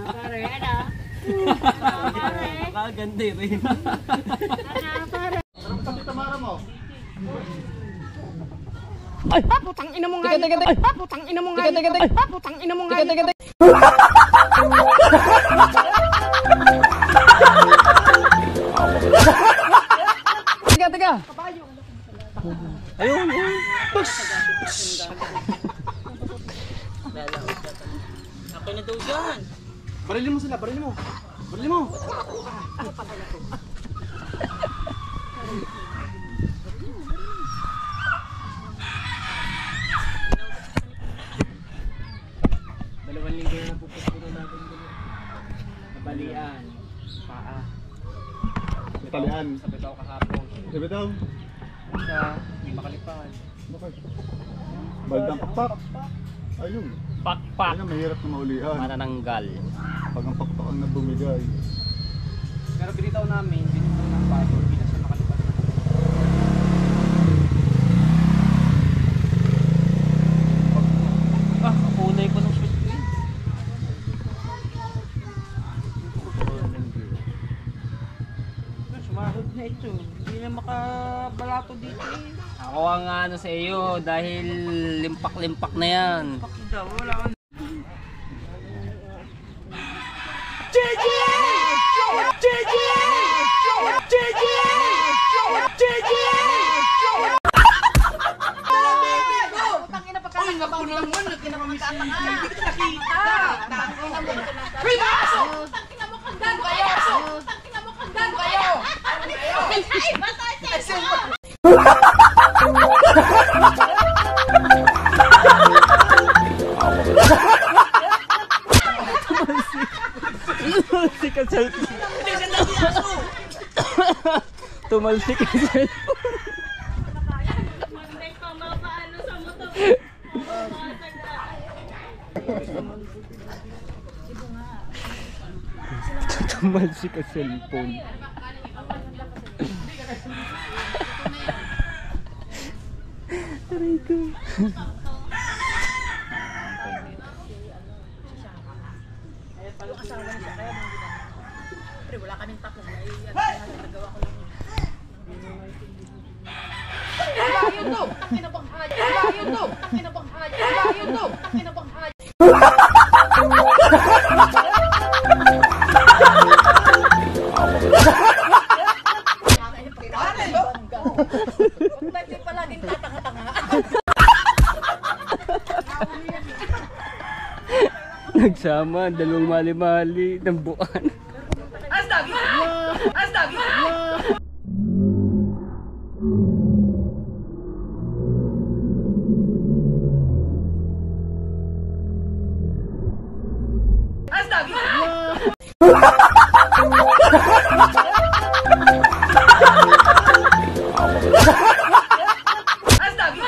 pare, ano? Nakaganda rin. Pare. Sarap kami tamara mo. Ay, putang ina mo nga. Ay, putang ina mo nga. Ay, putang ina mo nga. Teka. Ayun. Ako na daw dyan. Barilin mo sila, barilin mo. Barilin mo. Dalawang linggo na pupupuro natin dito. Nabalian. Paa. Talian. Sa bitaw kahapon. Sa bitaw. Sa hindi makalipad. Baldang pakpak. Ayun. Pakpak. Ayun ang mahirap na maulihan. Manananggal. Pag ang pakpak ang nabumigay. Pero binitaw namin, binitaw ng pato, hindi na siya makalipad. Kulay ko ng shoot ko yun. Sumahod na ito. Hindi na makabalato dito eh. Ako ang ano sa iyo dahil limpak-limpak na yan. Limpak daw, wala ka. JJ! JJ! JJ! JJ! Uy, napunan mo, nagkinakamiss yun. Hindi kita nakita. Tangina mo kandang kayo! Tangina mo kandang kayo! Ay, basta Tumalsik ang cellphone. Tumalsik ang cellphone. Tumalsik ang cellphone. Aray ko. Pre, wala kaming tapong. Nagawa ko lang yun. Layo to! Takina bang haja! Layo to! Takina bang haja! Layo to! Takina bang haja! Ba't di palaging tatanga-tanga? Nagsama, dalawang mali-mali ng buwan. Asdagi! Asdagi! Asdagi! Asdagi!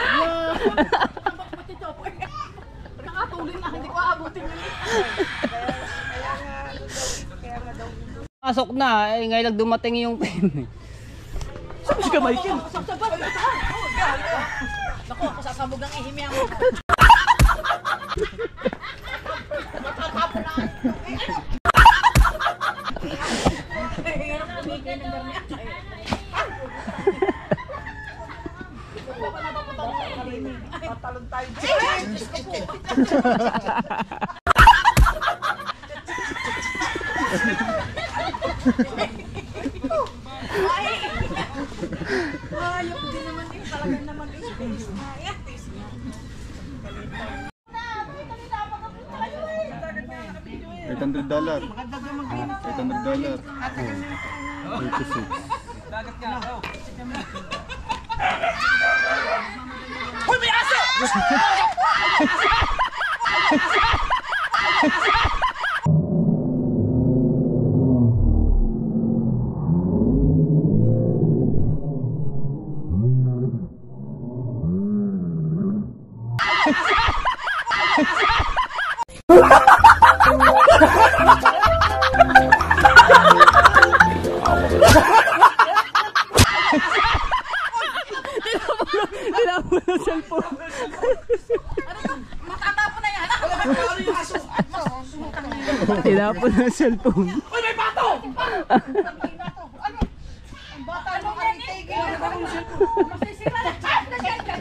Nakatuloy na, hindi ko aabutin yun. Pasok na, eh, ngayon lang dumating yung pen. Saan si Michael? Naku, ako sasabog ang ihimiyang mo. Matatapon na. Hirap kumigay ng garniya. Ito pa napapunta ng kalinig. Tatalon tayo. Diyos ko po. Ayok din naman din. Talagang naman din. Taste na. Taste na. $800. $800. 86. Dagat ka, oh. Hoy, may aso! Tinapon ang cellphone. Tinapon ng cellphone. Uy, may bato! Ano? Ang bata nung kanitigil. Masisira na chat na chat ka.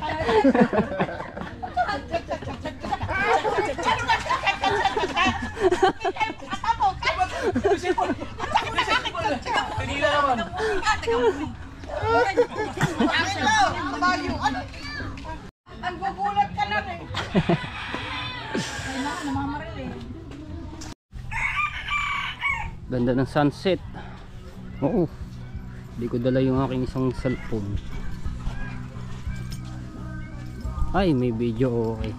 Tinila naman. Ang gugulat ka na rin. Ay na, namamaril eh. Ganda ng sunset. Oo. Hindi ko dala yung aking isang cellphone. Ay, may video, okay.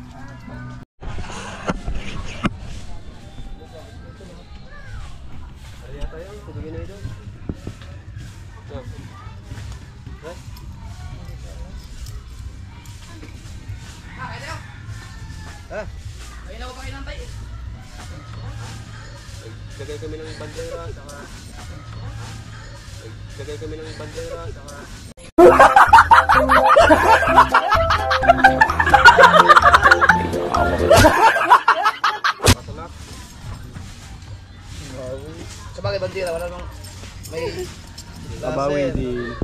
Ayun ako pa kinantay eh. Lagay kami ng bandera saka lagay kami ng bandera saka Pasalak. Sa bagay bandera, wala namang may Babawi din.